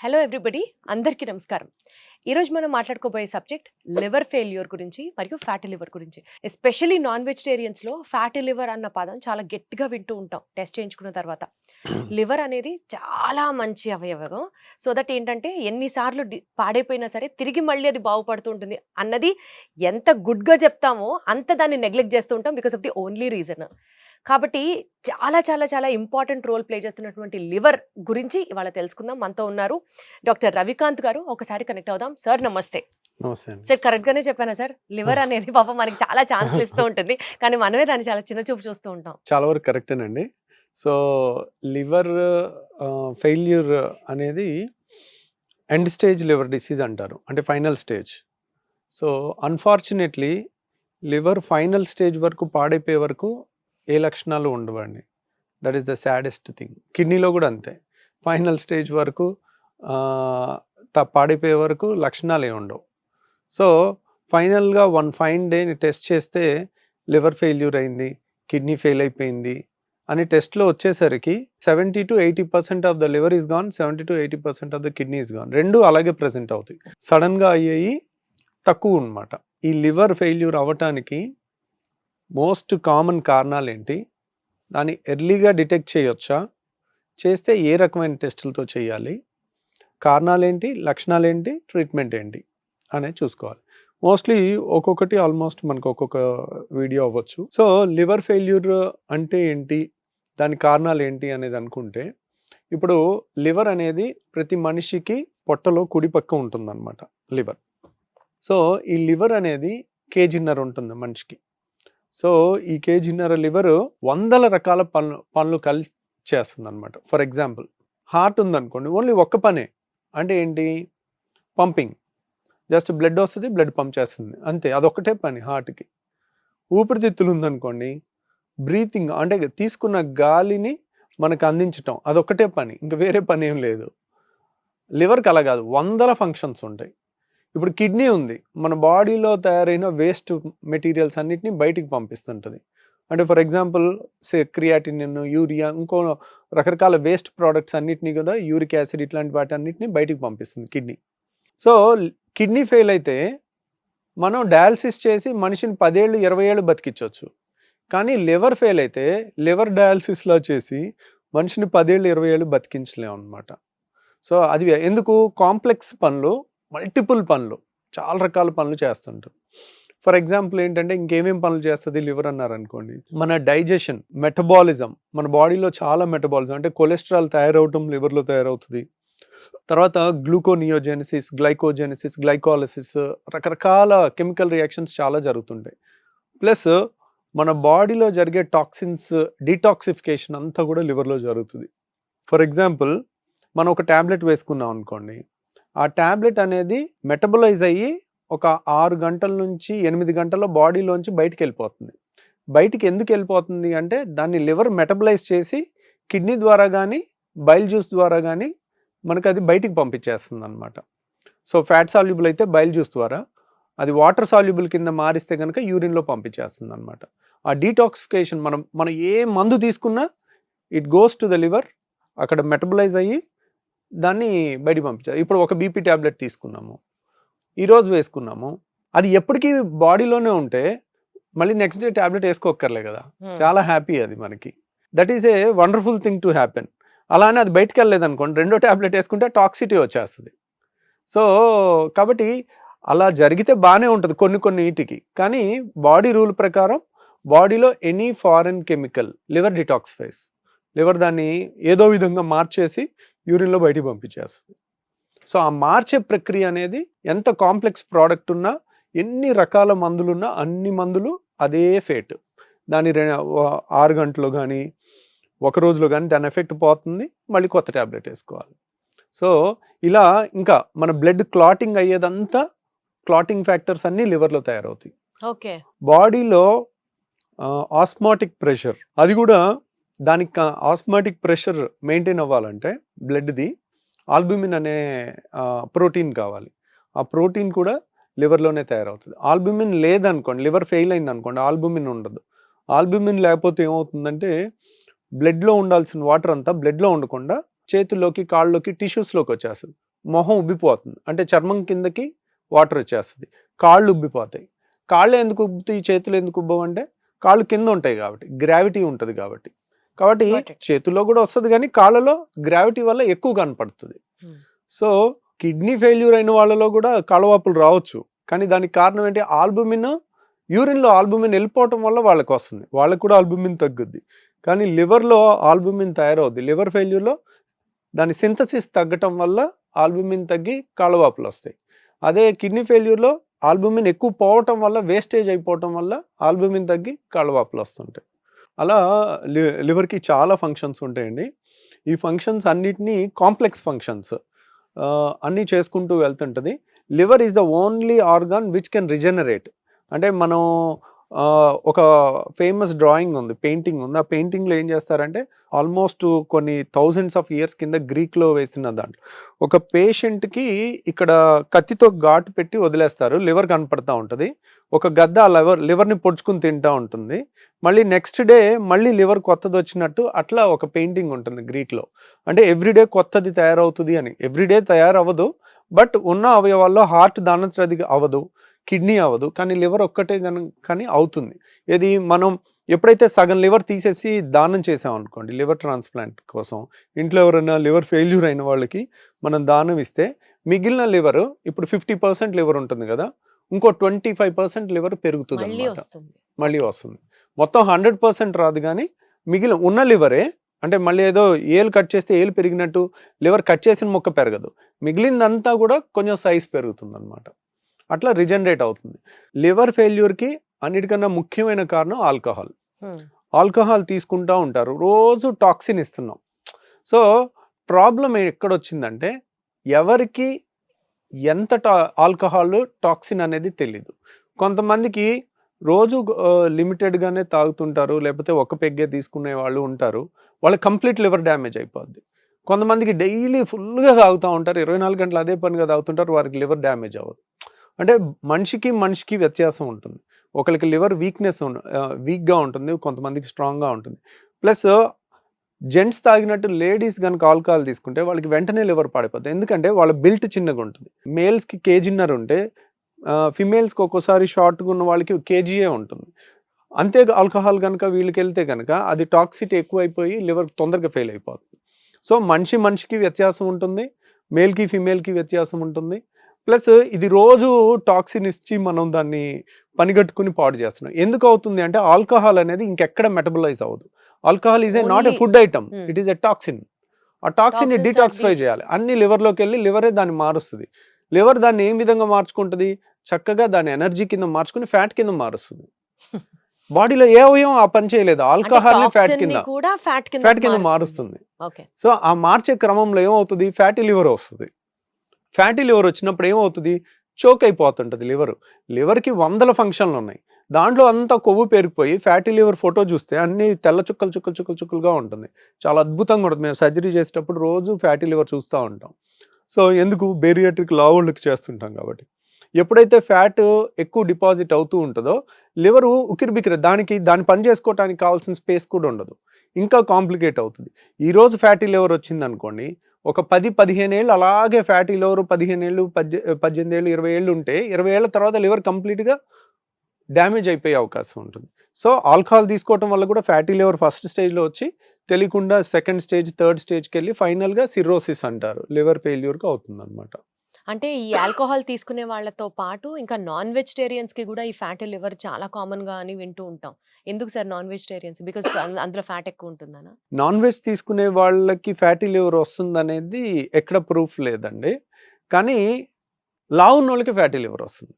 Hello everybody, అందరికీ నమస్కారం. ఈరోజు మనం మాట్లాడుకోబోయే సబ్జెక్ట్ లివర్ ఫెయిల్యూర్ గురించి మరియు ఫ్యాటీ లివర్ గురించి. ఎస్పెషల్లీ నాన్ వెజిటేరియన్స్లో ఫ్యాటీ లివర్ అన్న పదం చాలా గట్టిగా వింటూ ఉంటాం టెస్ట్ చేయించుకున్న తర్వాత. లివర్ అనేది చాలా మంచి అవయవం. సో దట్ ఏంటంటే ఎన్నిసార్లు పాడైపోయినా సరే తిరిగి మళ్ళీ అది బాగుపడుతూ ఉంటుంది అన్నది ఎంత గుడ్గా చెప్తామో అంత దాన్ని నెగ్లెక్ట్ చేస్తూ ఉంటాం because of the only reason. కాబట్టి చాలా చాలా చాలా ఇంపార్టెంట్ రోల్ ప్లే చేస్తున్నటువంటి లివర్ గురించి ఇవాళ తెలుసుకుందాం. మనతో ఉన్నారు డాక్టర్ రవికాంత్ గారు. ఒకసారి కనెక్ట్ అవుదాం. సార్ నమస్తే. సార్ కరెక్ట్ గానే చెప్పానా సార్? లివర్ అనేది పాపం మనకి చాలా ఛాన్స్లు ఇస్తూ ఉంటుంది, కానీ మనమే దాన్ని చాలా చిన్న చూపు చూస్తూ ఉంటాం. చాలా వరకు కరెక్టేనండి. సో లివర్ ఫెయిల్యూర్ అనేది ఎండ్ స్టేజ్ లివర్ డిసీజ్ అంటారు, అంటే final stage. So unfortunately liver final stage వరకు పాడైపోయే వరకు ఏ లక్షణాలు ఉండవండి. That is the saddest thing. కిడ్నీలో కూడా అంతే, ఫైనల్ స్టేజ్ వరకు పాడైపోయే వరకు లక్షణాలు ఏమి ఉండవు. సో ఫైనల్గా వన్ ఫైన్ డేని టెస్ట్ చేస్తే లివర్ ఫెయిల్యూర్ అయింది, కిడ్నీ ఫెయిల్ అయిపోయింది అని టెస్ట్లో వచ్చేసరికి 70 to 80% of the liver is gone, 70 to 80% of the kidney is gone. రెండు అలాగే ప్రజెంట్ అవుతాయి. సడన్గా అయ్యేవి తక్కువ అనమాట. ఈ లివర్ ఫెయిల్యూర్ అవ్వటానికి మోస్ట్ కామన్ కారణాలు ఏంటి, దాన్ని ఎర్లీగా డిటెక్ట్ చేయొచ్చా, చేస్తే ఏ రకమైన టెస్టులతో చేయాలి, కారణాలు ఏంటి, లక్షణాలు ఏంటి, ట్రీట్మెంట్ ఏంటి అనేది చూసుకోవాలి. మోస్ట్లీ ఒక్కొక్కటి ఆల్మోస్ట్ మనకు ఒక్కొక్క వీడియో అవ్వచ్చు. సో లివర్ ఫెయిల్యూర్ అంటే ఏంటి, దాని కారణాలు ఏంటి అనేది అనుకుంటే, ఇప్పుడు లివర్ అనేది ప్రతి మనిషికి పొట్టలో కుడి పక్క ఉంటుందన్నమాట లివర్. సో ఈ లివర్ అనేది కేజీన్నర ఉంటుంది మనిషికి. సో ఈ కేజీన్నర లివర్ వందల రకాల పనులు కలిసి చేస్తుంది అనమాట. ఫర్ ఎగ్జాంపుల్ హార్ట్ ఉందనుకోండి, ఓన్లీ ఒక్క పనే, అంటే ఏంటి, పంపింగ్. జస్ట్ బ్లడ్ వస్తుంది, బ్లడ్ పంప్ చేస్తుంది, అంతే, అదొక్కటే పని హార్ట్కి. ఊపిరితిత్తులు ఉందనుకోండి, బ్రీతింగ్, అంటే తీసుకున్న గాలిని మనకు అందించటం, అదొక్కటే పని, ఇంకా వేరే పని ఏం లేదు. లివర్కి అలా కాదు, వందల ఫంక్షన్స్ ఉంటాయి. ఇప్పుడు కిడ్నీ ఉంది, మన బాడీలో తయారైన వేస్ట్ మెటీరియల్స్ అన్నిటిని బయటికి పంపిస్తుంటుంది. అంటే ఫర్ ఎగ్జాంపుల్ క్రియాటినిన్, యూరియా, ఇంకో రకరకాల వేస్ట్ ప్రోడక్ట్స్ అన్నిటినీ కూడా, యూరిక్ యాసిడ్, ఇట్లాంటి వాటి అన్నిటిని బయటికి పంపిస్తుంది కిడ్నీ. సో కిడ్నీ ఫెయిల్ అయితే మనం డయాలసిస్ చేసి మనిషిని 10 ఏళ్ళు 20 ఏళ్ళు బతికించవచ్చు. కానీ లివర్ ఫెయిల్ అయితే లివర్ డయాలసిస్లో చేసి మనిషిని 10 ఏళ్ళు 20 ఏళ్ళు బతికించలేము అనమాట. సో అది ఎందుకు, కాంప్లెక్స్ పనులు, మల్టిపుల్ పనులు, చాలా రకాల పనులు చేస్తుంటారు. ఫర్ ఎగ్జాంపుల్ ఏంటంటే, ఇంకేమేం పనులు చేస్తుంది లివర్ అన్నారనుకోండి, మన డైజెషన్, మెటబాలిజం, మన బాడీలో చాలా మెటబాలిజం, అంటే కొలెస్ట్రాల్ తయారవటం లివర్లో తయారవుతుంది. తర్వాత గ్లూకోనియోజెనిసిస్, గ్లైకోజెనిసిస్, గ్లైకాలసిస్, రకరకాల కెమికల్ రియాక్షన్స్ చాలా జరుగుతుంటాయి. ప్లస్ మన బాడీలో జరిగే టాక్సిన్స్ డీటాక్సిఫికేషన్ అంతా కూడా లివర్లో జరుగుతుంది. ఫర్ ఎగ్జాంపుల్ మనం ఒక ట్యాబ్లెట్ వేసుకున్నాం అనుకోండి, ఆ ట్యాబ్లెట్ అనేది మెటబలైజ్ అయ్యి ఒక 6 గంటల నుంచి 8 గంటల్లో బాడీలోంచి బయటికి వెళ్ళిపోతుంది. బయటికి ఎందుకు వెళ్ళిపోతుంది అంటే, దాన్ని లివర్ మెటబలైజ్ చేసి కిడ్నీ ద్వారా కానీ బైల్ జ్యూస్ ద్వారా కానీ మనకు అది బయటికి పంపించేస్తుంది అనమాట. సో ఫ్యాట్ సాల్యుబుల్ అయితే బైల్ జ్యూస్ ద్వారా, అది వాటర్ సాల్యుబుల్ కింద మారిస్తే కనుక యూరిన్లో పంపించేస్తుంది అనమాట. ఆ డీటాక్సిఫికేషన్ మనం ఏ మందు తీసుకున్నా it goes to the liver, అక్కడ మెటబలైజ్ అయ్యి దాన్ని బయటికి పంపించారు. ఇప్పుడు ఒక బీపీ ట్యాబ్లెట్ తీసుకున్నాము, ఈరోజు వేసుకున్నాము, అది ఎప్పటికీ బాడీలోనే ఉంటే మళ్ళీ నెక్స్ట్ డే ట్యాబ్లెట్ వేసుకోక్కర్లే కదా, చాలా హ్యాపీ అది మనకి. That is a wonderful thing to happen. అలానే అది బయటకు వెళ్ళలేదు అనుకోండి, రెండో ట్యాబ్లెట్ వేసుకుంటే టాక్సిటీ వచ్చేస్తుంది. సో కాబట్టి అలా జరిగితే బాగానే ఉంటుంది కొన్ని వీటికి. కానీ బాడీ రూల్ ప్రకారం బాడీలో any foreign chemical liver detoxifies, liver దాన్ని ఏదో విధంగా మార్చేసి యూరిన్లో బయటికి పంపించేస్తుంది. సో ఆ మార్చే ప్రక్రియ అనేది ఎంత కాంప్లెక్స్ ప్రోడక్ట్ ఉన్నా, ఎన్ని రకాల మందులున్నా, అన్ని మందులు అదే ఫేట్, దాని 6 గంటలు కానీ 1 రోజులో కానీ దాని ఎఫెక్ట్ పోతుంది, మళ్ళీ కొత్త ట్యాబ్లెట్ వేసుకోవాలి. సో ఇలా ఇంకా మన బ్లడ్ క్లాటింగ్ అయ్యేదంతా, క్లాటింగ్ ఫ్యాక్టర్స్ అన్నీ లివర్లో తయారవుతాయి. ఓకే. బాడీలో ఆస్మాటిక్ ప్రెషర్, అది కూడా దానికి ఆస్మాటిక్ ప్రెషర్ మెయింటైన్ అవ్వాలంటే బ్లడ్ది ఆల్బుమిన్ అనే ప్రోటీన్ కావాలి. ఆ ప్రోటీన్ కూడా లివర్లోనే తయారవుతుంది. ఆల్బుమిన్ లేదనుకోండి, లివర్ ఫెయిల్ అయింది అనుకోండి, ఆల్బుమిన్ ఉండదు. ఆల్బుమిన్ లేకపోతే ఏమవుతుందంటే, బ్లడ్లో ఉండాల్సిన వాటర్ అంతా బ్లడ్లో ఉండకుండా చేతుల్లోకి, కాళ్ళలోకి, టిష్యూస్లోకి వచ్చేస్తుంది. మొహం ఉబ్బిపోతుంది, అంటే చర్మం కిందకి వాటర్ వచ్చేస్తుంది, కాళ్ళు ఉబ్బిపోతాయి. కాళ్ళు ఎందుకు ఉబ్బుతాయి, చేతులు ఎందుకు ఉబ్బవు అంటే కాళ్ళు కింద ఉంటాయి కాబట్టి, గ్రావిటీ ఉంటుంది కాబట్టి. Got it. చేతుల్లో కూడా వస్తుంది కానీ కాళ్ళలో గ్రావిటీ వల్ల ఎక్కువ కనపడుతుంది. సో కిడ్నీ ఫెయిల్యూర్ అయిన వాళ్ళలో కూడా కాళ్ళవాపులు రావచ్చు, కానీ దానికి కారణం ఏంటి, ఆల్బుమిన్ యూరిన్లో ఆల్బుమిన్ వెళ్ళిపోవటం వల్ల వాళ్ళకి వస్తుంది, వాళ్ళకి కూడా ఆల్బుమిన్ తగ్గుద్ది. కానీ లివర్లో ఆల్బుమిన్ తయారవుద్ది, లివర్ ఫెయిల్యూర్లో దాని సింథసిస్ తగ్గటం వల్ల ఆల్బుమిన్ తగ్గి కాళ్ళవాపులు వస్తాయి. అదే కిడ్నీ ఫెయిల్యూర్లో ఆల్బుమిన్ ఎక్కువ పోవటం వల్ల, వేస్టేజ్ అయిపోవటం వల్ల ఆల్బుమిన్ తగ్గి కాళ్ళవాపులు వస్తుంటాయి. అలా లివర్కి చాలా ఫంక్షన్స్ ఉంటాయండి. ఈ ఫంక్షన్స్ అన్నిటినీ కాంప్లెక్స్ ఫంక్షన్స్ అన్నీ చేసుకుంటూ వెళ్తుంటుంది. Liver is the only organ which can regenerate. అంటే మనం ఒక ఫేమస్ డ్రాయింగ్ ఉంది, పెయింటింగ్ ఉంది. ఆ పెయింటింగ్లో ఏం చేస్తారంటే ఆల్మోస్ట్ కొన్ని థౌజండ్స్ ఆఫ్ ఇయర్స్ కింద గ్రీక్లో వేసిన దాంట్లో ఒక పేషెంట్కి ఇక్కడ కత్తితో ఘాటు పెట్టి వదిలేస్తారు, లివర్ కనపడతా ఉంటుంది. ఒక గద్ద ఆ లివర్ని పొడుచుకుని తింటూ ఉంటుంది. మళ్ళీ నెక్స్ట్ డే మళ్ళీ లివర్ కొత్తది వచ్చినట్టు అట్లా ఒక పెయింటింగ్ ఉంటుంది గ్రీక్లో. అంటే ఎవ్రీడే కొత్తది తయారవుతుంది అని. ఎవ్రీడే తయారవ్వదు, బట్ ఉన్న అవయవాల్లో హార్ట్ దానంతది అవ్వదు, కిడ్నీ అవ్వదు, కానీ లివర్ ఒక్కటే కానీ అవుతుంది. ఇది మనం ఎప్పుడైతే సగం లివర్ తీసేసి దానం చేసాం అనుకోండి, లివర్ ట్రాన్స్ప్లాంట్ కోసం, ఇంట్లో ఎవరైనా లివర్ ఫెయిల్యూర్ అయిన వాళ్ళకి మనం దానం ఇస్తే మిగిలిన లివర్, ఇప్పుడు 50% లివర్ ఉంటుంది కదా, ఇంకో 25% లివర్ పెరుగుతుంది అన్నమాట, మళ్ళీ వస్తుంది. మొత్తం 100% రాదు, కానీ మిగిలిన ఉన్న లివరే, అంటే మళ్ళీ ఏదో ఏలు కట్ చేస్తే ఏలు పెరిగినట్టు లివర్ కట్ చేసిన మొక్క పెరగదు, మిగిలిందంతా కూడా కొంచెం సైజ్ పెరుగుతుంది అనమాట. అట్లా రిజనరేట్ అవుతుంది. లివర్ ఫెయిల్యూర్కి అన్నిటికన్నా ముఖ్యమైన కారణం ఆల్కహాల్. ఆల్కహాల్ తీసుకుంటూ ఉంటారు, రోజు టాక్సిన్ ఇస్తున్నాం. సో ప్రాబ్లం ఎక్కడొచ్చిందంటే ఎవరికి ఎంత ఆల్కహాల్ టాక్సిన్ అనేది తెలీదు. కొంతమందికి రోజు లిమిటెడ్గానే తాగుతుంటారు, లేకపోతే ఒక పెగ్గే తీసుకునే వాళ్ళు ఉంటారు, వాళ్ళకి కంప్లీట్ లివర్ డ్యామేజ్ అయిపోద్ది. కొంతమందికి డైలీ ఫుల్గా తాగుతూ ఉంటారు, 24 గంటలు అదే పనిగా తాగుతుంటారు, వారికి లివర్ డ్యామేజ్ అవ్వదు. అంటే మనిషికి వ్యత్యాసం ఉంటుంది. ఒకరికి లివర్ వీక్గా ఉంటుంది, కొంతమందికి స్ట్రాంగ్గా ఉంటుంది. ప్లస్ జెంట్స్ తాగినట్టు లేడీస్ కనుక ఆల్కహాల్ తీసుకుంటే వాళ్ళకి వెంటనే లివర్ పాడైపోతుంది, ఎందుకంటే వాళ్ళ బిల్ట్ చిన్నగా ఉంటుంది. మేల్స్కి కేజీన్నర ఉంటే ఫిమేల్స్కి ఒక్కోసారి షార్ట్గా ఉన్న వాళ్ళకి కేజీయే ఉంటుంది. అంతే ఆల్కహాల్ కనుక వీళ్ళకి వెళ్తే కనుక అది టాక్సిటీ ఎక్కువైపోయి లివర్ తొందరగా ఫెయిల్ అయిపోతుంది. సో మనిషికి వ్యత్యాసం ఉంటుంది, మేల్కి ఫిమేల్కి వ్యత్యాసం ఉంటుంది. ప్లస్ ఇది రోజు టాక్సిన్ ఇచ్చి మనం దాన్ని పనిగట్టుకుని పాడు చేస్తున్నాం. ఎందుకు అవుతుంది అంటే ఆల్కహాల్ అనేది ఇంకెక్కడ మెటబలైజ్ అవ్వదు. Alcohol is not a food item, it is a toxin. ఆ టాక్సిన్ ని డిటాక్సిఫై చేయాలి, అన్ని లివర్లోకి వెళ్ళి లివరే దాన్ని మారుస్తుంది. లివర్ దాన్ని ఏం విధంగా మార్చుకుంటుంది, చక్కగా దాని ఎనర్జీ కింద మార్చుకుని ఫ్యాట్ కింద మారుస్తుంది. బాడీలో ఏ అవయవం ఆ పని చేయలేదు, ఆల్కహాల్ ని ఫ్యాట్ కింద మారుస్తుంది. సో ఆ మార్చే క్రమంలో ఏమవుతుంది, ఫ్యాటీ లివర్ వస్తుంది. ఫ్యాటీ లివర్ వచ్చినప్పుడు ఏమవుతుంది, చోక్ అయిపోతుంటుంది లివర్కి 100 ఫంక్షన్లు ఉన్నాయి, దాంట్లో అంతా కొవ్వు పెరిగిపోయి ఫ్యాటీ లివర్ ఫోటో చూస్తే అన్ని తెల్ల చుక్కలుగా ఉంటుంది, చాలా అద్భుతంగా ఉంటుంది. మేము సర్జరీ చేసేటప్పుడు రోజు ఫ్యాటీ లివర్ చూస్తూ ఉంటాం. సో ఎందుకు, బేరియాట్రిక్ లావుళ్ళకి చేస్తుంటాం కాబట్టి. ఎప్పుడైతే ఫ్యాట్ ఎక్కువ డిపాజిట్ అవుతూ ఉంటుందో లివర్ ఉక్కిరిబిక్కిరి, దాన్ని పని చేసుకోవడానికి కావాల్సిన స్పేస్ కూడా ఉండదు, ఇంకా కాంప్లికేట్ అవుతుంది. ఈరోజు ఫ్యాటీ లివర్ వచ్చింది అనుకోండి, ఒక 10-15 ఏళ్ళు అలాగే ఫ్యాటీ లివర్, 15 ఏళ్ళు 18 ఏళ్ళు 20 ఏళ్ళు ఉంటే 20 ఏళ్ళ తర్వాత లివర్ కంప్లీట్గా డ్యామేజ్ అయిపోయే అవకాశం ఉంటుంది. సో ఆల్కహాల్ తీసుకోవటం వల్ల కూడా ఫ్యాటీ లివర్ ఫస్ట్ స్టేజ్లో వచ్చి తెలియకుండా సెకండ్ స్టేజ్, థర్డ్ స్టేజ్కి వెళ్ళి ఫైనల్గా సిర్రోసిస్ అంటారు, లివర్ ఫెయిల్యూర్గా అవుతుంది అనమాట. అంటే ఈ ఆల్కహాల్ తీసుకునే వాళ్ళతో పాటు ఇంకా నాన్ వెజిటేరియన్స్ కి కూడా ఈ ఫ్యాటీ లివర్ చాలా కామన్ గా అని వింటూ ఉంటాం. ఎందుకు సార్ నాన్ వెజిటేరియన్స్? బికాస్ అందులో ఫ్యాట్ ఎక్కువ ఉంటుందనా? నాన్ వెజ్ తీసుకునే వాళ్ళకి ఫ్యాటీ లివర్ వస్తుంది అనేది ఎక్కడ ప్రూఫ్ లేదండి, కానీ లావు ఉన్న వాళ్ళకి ఫ్యాటీ లివర్ వస్తుంది.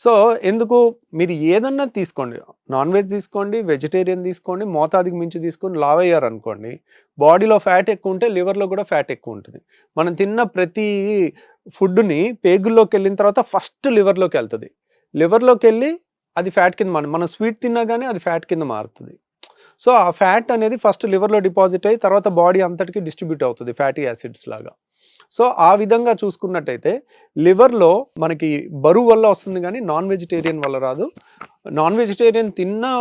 సో ఎందుకు, మీరు ఏదన్నా తీసుకోండి, నాన్ వెజ్ తీసుకోండి, వెజిటేరియన్ తీసుకోండి, మోతాదికి మించి తీసుకొని లావ్ అయ్యారు అనుకోండి, బాడీలో ఫ్యాట్ ఎక్కువ ఉంటే లివర్లో కూడా ఫ్యాట్ ఎక్కువ ఉంటుంది. మనం తిన్న ప్రతి ఫుడ్ని పేగుల్లోకి వెళ్ళిన తర్వాత ఫస్ట్ లివర్లోకి వెళ్తుంది, లివర్లోకి వెళ్ళి అది ఫ్యాట్ కింద మనం స్వీట్ తిన్నా కానీ అది ఫ్యాట్ కింద మారుతుంది. సో ఆ ఫ్యాట్ అనేది ఫస్ట్ లివర్లో డిపాజిట్ అయ్యి తర్వాత బాడీ అంతటికి డిస్ట్రిబ్యూట్ అవుతుంది ఫ్యాటీ యాసిడ్స్ లాగా. సో ఆ విధంగా చూసుకున్నట్టయితే లివర్లో మనకి బరువు వల్ల వస్తుంది కానీ నాన్ వెజిటేరియన్ వల్ల రాదు. నాన్ వెజిటేరియన్ తిన్నా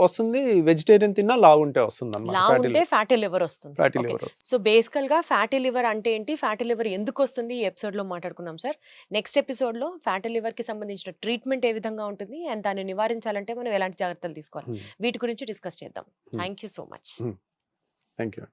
వస్తుంది, వెజిటేరియన్ తిన్నా లావుంటే వస్తుంది లా ఉంటే ఫ్యాటీ లివర్ వస్తుంది. Fatty Okay. లివర్. సో బేసికల్ గా ఫ్యాటీ లివర్ అంటే ఏంటి, ఫ్యాటీ లివర్ ఎందుకు వస్తుంది, ఈ ఎపిసోడ్ లో మాట్లాడుకున్నాం సార్. నెక్స్ట్ ఎపిసోడ్ లో ఫ్యాటీ లివర్ కి సంబంధించిన ట్రీట్మెంట్ ఏ విధంగా ఉంటుంది అండ్ దాన్ని నివారించాలంటే మనం ఎలాంటి జాగ్రత్తలు తీసుకోవాలి వీటి గురించి డిస్కస్ చేద్దాం. Thank you so much. Thank you.